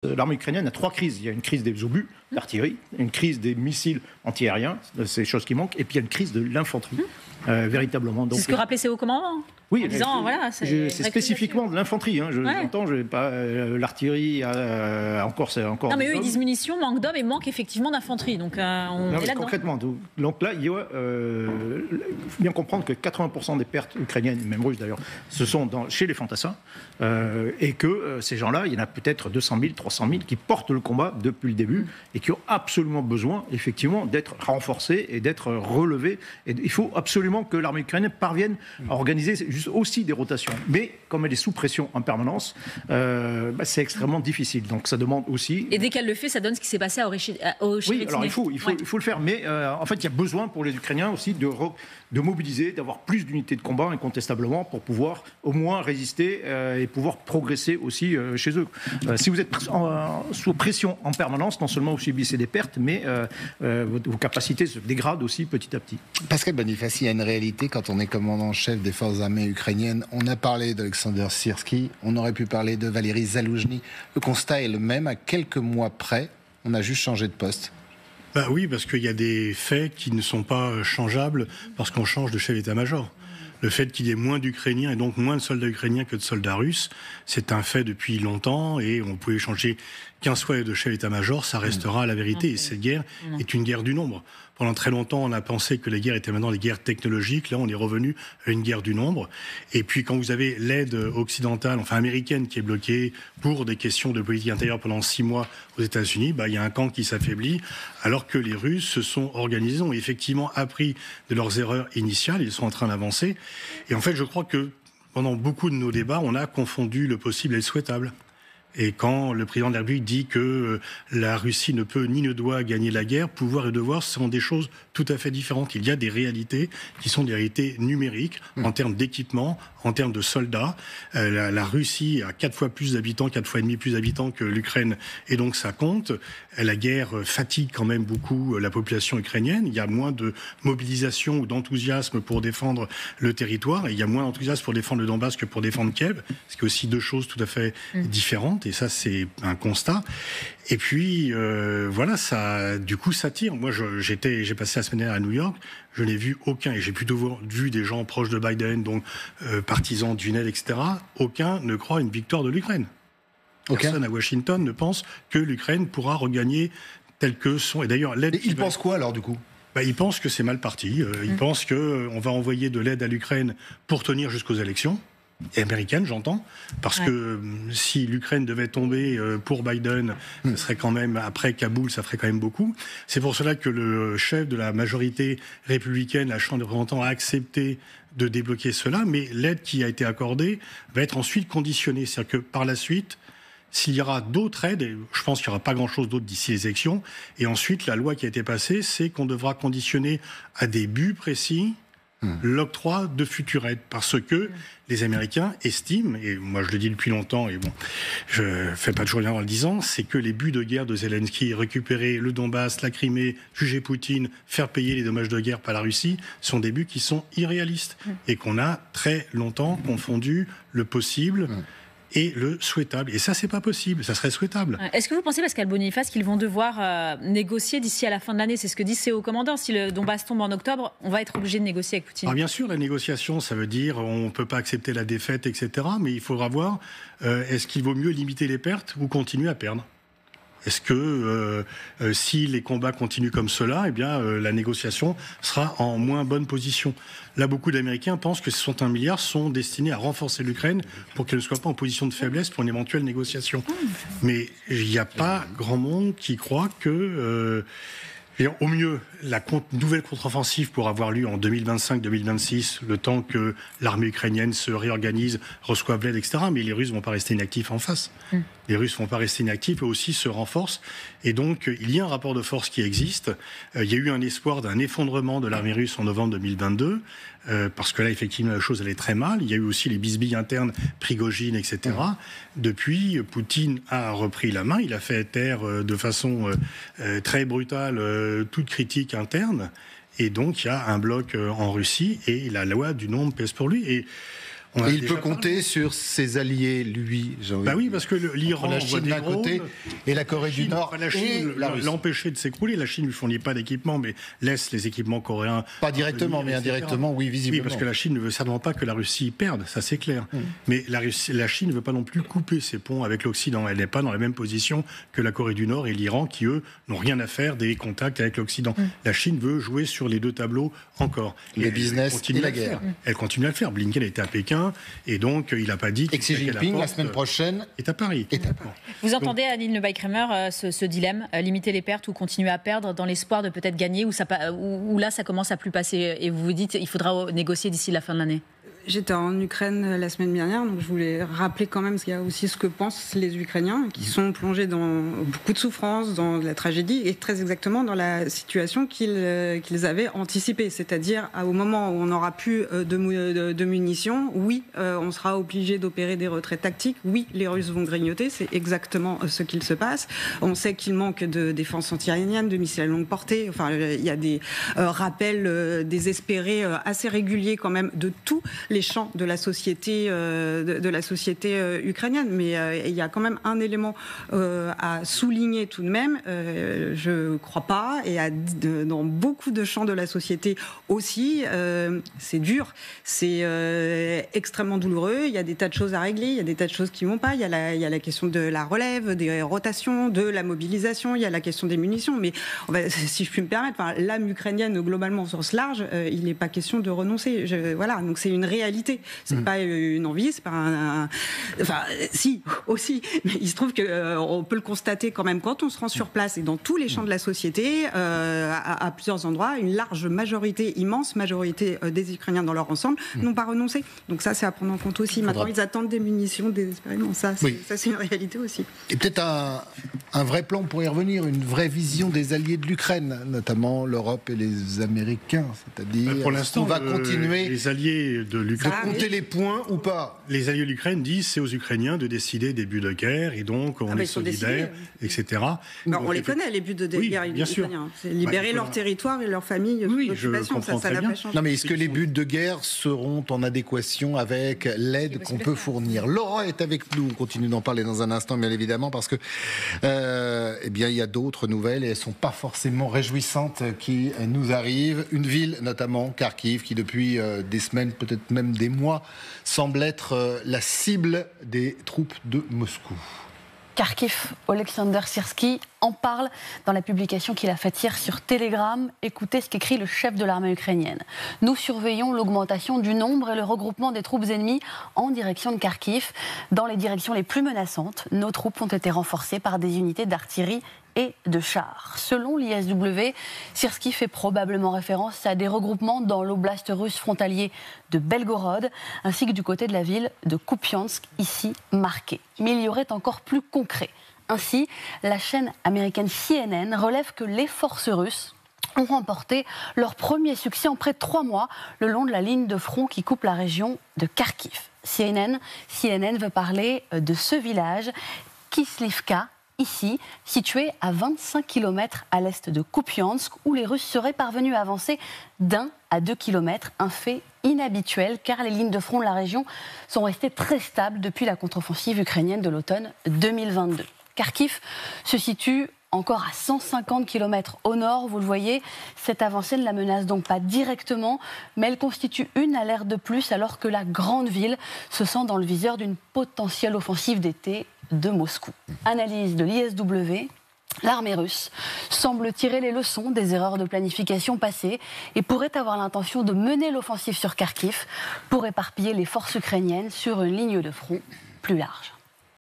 L'armée ukrainienne a 3 crises. Il y a une crise des obus, l'artillerie, une crise des missiles antiaériens, c'est des choses qui manquent, et puis il y a une crise de l'infanterie, véritablement. C'est ce que rappelait ses hauts commandants. Oui, en disant, voilà, c'est spécifiquement de l'infanterie. J'entends, je n'ai pas l'artillerie encore. Non, mais eux, ils disent munitions, manque d'hommes et manque effectivement d'infanterie. Donc, on est là-dedans. Concrètement, donc là, il faut bien comprendre que 80% des pertes ukrainiennes, même russes d'ailleurs, ce sont chez les fantassins, et que ces gens-là, il y en a peut-être 200 000, 300 000 qui portent le combat depuis le début et qui ont absolument besoin, effectivement, d'être renforcés et d'être relevés. Et il faut absolument que l'armée ukrainienne parvienne à organiser aussi des rotations. Mais comme elle est sous pression en permanence, c'est extrêmement difficile. Donc ça demande aussi... Et dès qu'elle le fait, ça donne ce qui s'est passé au Oui, alors il faut le faire. Mais en fait, il y a besoin pour les Ukrainiens aussi de mobiliser, d'avoir plus d'unités de combat, incontestablement, pour pouvoir au moins résister et pouvoir progresser aussi chez eux. Si vous êtes sous pression en permanence, non seulement vous subissez des pertes, mais vos capacités se dégradent aussi petit à petit. Pascal Boniface, il y a une réalité quand on est commandant-chef des forces armées ukrainiennes. On a parlé d'Alexander Syrski, on aurait pu parler de Valéry Zaloujny. Le constat est le même, à quelques mois près, on a juste changé de poste. Oui, parce qu'il y a des faits qui ne sont pas changeables parce qu'on change de chef d'état-major. Le fait qu'il y ait moins d'Ukrainiens et donc moins de soldats ukrainiens que de soldats russes, c'est un fait depuis longtemps et on pouvait changer 15 fois de chef d'état-major, ça restera la vérité. Et cette guerre est une guerre du nombre. Pendant très longtemps, on a pensé que les guerres étaient maintenant des guerres technologiques. Là, on est revenu à une guerre du nombre. Et puis, quand vous avez l'aide occidentale, enfin américaine, qui est bloquée pour des questions de politique intérieure pendant 6 mois aux États-Unis, il y a un camp qui s'affaiblit, alors que les Russes se sont organisés, ont effectivement appris de leurs erreurs initiales. Ils sont en train d'avancer. Et en fait, je crois que pendant beaucoup de nos débats, on a confondu le possible et le souhaitable. Et quand le président de la République dit que la Russie ne peut ni ne doit gagner la guerre, pouvoir et devoir sont des choses tout à fait différentes. Il y a des réalités qui sont des réalités numériques en termes d'équipement, en termes de soldats. La Russie a 4 fois plus d'habitants, 4 fois et demi plus d'habitants que l'Ukraine, et donc ça compte. La guerre fatigue quand même beaucoup la population ukrainienne. Il y a moins de mobilisation ou d'enthousiasme pour défendre le territoire, et il y a moins d'enthousiasme pour défendre le Donbass que pour défendre Kiev, ce qui est aussi 2 choses tout à fait différentes. Et ça, c'est un constat. Et puis, voilà, ça, du coup, ça tire. Moi, j'ai passé la semaine dernière à New York, je n'ai vu aucun, et j'ai plutôt vu des gens proches de Biden, donc partisans du NED, etc. Aucun ne croit à une victoire de l'Ukraine. Personne à Washington ne pense que l'Ukraine pourra regagner tel que son... Et d'ailleurs, l'aide... Ils pensent quoi, alors, du coup ? Ils pensent que c'est mal parti. Ils pensent qu'on va envoyer de l'aide à l'Ukraine pour tenir jusqu'aux élections. Et américaine, j'entends, parce que si l'Ukraine devait tomber pour Biden, ce serait quand même, après Kaboul, ça ferait quand même beaucoup. C'est pour cela que le chef de la majorité républicaine, la Chambre des représentants, a accepté de débloquer cela, mais l'aide qui a été accordée va être ensuite conditionnée. C'est-à-dire que par la suite, s'il y aura d'autres aides, et je pense qu'il n'y aura pas grand-chose d'autre d'ici les élections, et ensuite, la loi qui a été passée, c'est qu'on devra conditionner à des buts précis l'octroi de futures aides, parce que les Américains estiment, et moi je le dis depuis longtemps, et bon, je fais pas toujours rien en le disant, c'est que les buts de guerre de Zelensky, récupérer le Donbass, la Crimée, juger Poutine, faire payer les dommages de guerre par la Russie, sont des buts qui sont irréalistes, et qu'on a très longtemps confondu le possible et le souhaitable. Et ça, c'est pas possible. Ça serait souhaitable. Est-ce que vous pensez, Pascal Boniface, qu'ils vont devoir négocier d'ici à la fin de l'année ? C'est ce que disent ces hauts commandants. Si le Donbass tombe en octobre, on va être obligé de négocier avec Poutine. Alors bien sûr, la négociation, ça veut dire on peut pas accepter la défaite, etc. Mais il faudra voir, est-ce qu'il vaut mieux limiter les pertes ou continuer à perdre ? Est-ce que si les combats continuent comme cela, eh bien la négociation sera en moins bonne position. Là, beaucoup d'Américains pensent que ces 61 milliards sont destinés à renforcer l'Ukraine pour qu'elle ne soit pas en position de faiblesse pour une éventuelle négociation. Mais il n'y a pas grand monde qui croit que... au mieux, la nouvelle contre-offensive pourra avoir lieu en 2025-2026, le temps que l'armée ukrainienne se réorganise, reçoive l'aide, etc. Mais les Russes ne vont pas rester inactifs en face. Les Russes ne vont pas rester inactifs, eux aussi se renforcent. Et donc, il y a un rapport de force qui existe. Il y a eu un espoir d'un effondrement de l'armée russe en novembre 2022, parce que là, effectivement, la chose allait très mal. Il y a eu aussi les bisbilles internes, Prigojine, etc. Depuis, Poutine a repris la main. Il a fait taire de façon très brutale toute critique interne. Et donc, il y a un bloc en Russie et la loi du nombre pèse pour lui. Et Et il peut compter sur ses alliés, lui, oui, parce que l'Iran, la Chine d'un côté et la Corée du Nord. La Chine l'empêcher de s'écrouler. La Chine ne lui fournit pas d'équipement, mais laisse les équipements coréens. Pas directement, mais indirectement, oui, visiblement. Oui, parce que la Chine ne veut certainement pas que la Russie perde, ça c'est clair. Mais la Chine ne veut pas non plus couper ses ponts avec l'Occident. Elle n'est pas dans la même position que la Corée du Nord et l'Iran, qui eux n'ont rien à faire des contacts avec l'Occident. La Chine veut jouer sur les deux tableaux encore. Le business et la guerre. Elle continue à le faire. Blinken était à Pékin et donc il n'a pas dit. Et Xi Jinping la semaine prochaine est à Paris. Vous entendez, Aline Lebay-Kramer, ce dilemme, limiter les pertes ou continuer à perdre dans l'espoir de peut-être gagner, ou là ça commence à plus passer et vous vous dites il faudra négocier d'ici la fin de l'année? J'étais en Ukraine la semaine dernière, donc je voulais rappeler quand même qu'il y a aussi ce que pensent les Ukrainiens, qui sont plongés dans beaucoup de souffrances, dans la tragédie, et très exactement dans la situation qu'ils avaient anticipée. C'est-à-dire, au moment où on n'aura plus de munitions, oui, on sera obligé d'opérer des retraits tactiques, oui, les Russes vont grignoter, c'est exactement ce qu'il se passe. On sait qu'il manque de défense antiaérienne, de missiles à longue portée, enfin, il y a des rappels désespérés assez réguliers quand même de tous les champs de la société, ukrainienne. Mais il y a quand même un élément à souligner tout de même. Je ne crois pas, et dans beaucoup de champs de la société aussi, c'est dur, c'est extrêmement douloureux. Il y a des tas de choses à régler, il y a des tas de choses qui ne vont pas. Il y a la question de la relève, des rotations, de la mobilisation, il y a la question des munitions. Mais si je puis me permettre, l'âme ukrainienne, globalement, au sens large, il n'est pas question de renoncer. Voilà, donc c'est une réalité. C'est pas une envie, c'est pas enfin, si, aussi. Mais il se trouve qu'on peut le constater quand même quand on se rend sur place et dans tous les champs de la société, à plusieurs endroits, une large majorité, immense majorité des Ukrainiens dans leur ensemble n'ont pas renoncé. Donc ça, c'est à prendre en compte aussi. Maintenant, ils attendent des munitions désespérément. Ça, c'est une réalité aussi. Et peut-être un vrai plan pour y revenir, une vraie vision des alliés de l'Ukraine, notamment l'Europe et les Américains. C'est-à-dire, pour l'instant, on va continuer. Les alliés de l'Ukraine. Compter les points ou pas? Les alliés de l'Ukraine disent c'est aux Ukrainiens de décider des buts de guerre et donc on est solidaires, etc. Donc, on les connaît, les buts de guerre ukrainiens. C'est libérer leur territoire et leur famille. Oui, je comprends ça n'a pas changé. Non, mais est-ce que les buts de guerre seront en adéquation avec l'aide qu'on peut fournir? Laura est avec nous. On continue d'en parler dans un instant, bien évidemment, parce que eh bien, il y a d'autres nouvelles et elles ne sont pas forcément réjouissantes qui nous arrivent. Une ville, notamment Kharkiv, qui depuis des semaines, peut-être même des mois, semble être la cible des troupes de Moscou. Kharkiv, Oleksandr Syrski en parle dans la publication qu'il a faite hier sur Telegram. Écoutez ce qu'écrit le chef de l'armée ukrainienne. Nous surveillons l'augmentation du nombre et le regroupement des troupes ennemies en direction de Kharkiv. Dans les directions les plus menaçantes, nos troupes ont été renforcées par des unités d'artillerie et de chars. Selon l'ISW, Syrski fait probablement référence à des regroupements dans l'oblast russe frontalier de Belgorod, ainsi que du côté de la ville de Kupiansk, ici marquée. Mais il y aurait encore plus concret. Ainsi, la chaîne américaine CNN relève que les forces russes ont remporté leur premier succès en près de 3 mois le long de la ligne de front qui coupe la région de Kharkiv. CNN veut parler de ce village, Kislivka, ici, situé à 25 km à l'est de Kupiansk, où les Russes seraient parvenus à avancer d'1 à 2 km, un fait inhabituel car les lignes de front de la région sont restées très stables depuis la contre-offensive ukrainienne de l'automne 2022. Kharkiv se situe encore à 150 km au nord, vous le voyez. Cette avancée ne la menace donc pas directement, mais elle constitue une alerte de plus alors que la grande ville se sent dans le viseur d'une potentielle offensive d'été de Moscou. Analyse de l'ISW. L'armée russe semble tirer les leçons des erreurs de planification passées et pourrait avoir l'intention de mener l'offensive sur Kharkiv pour éparpiller les forces ukrainiennes sur une ligne de front plus large.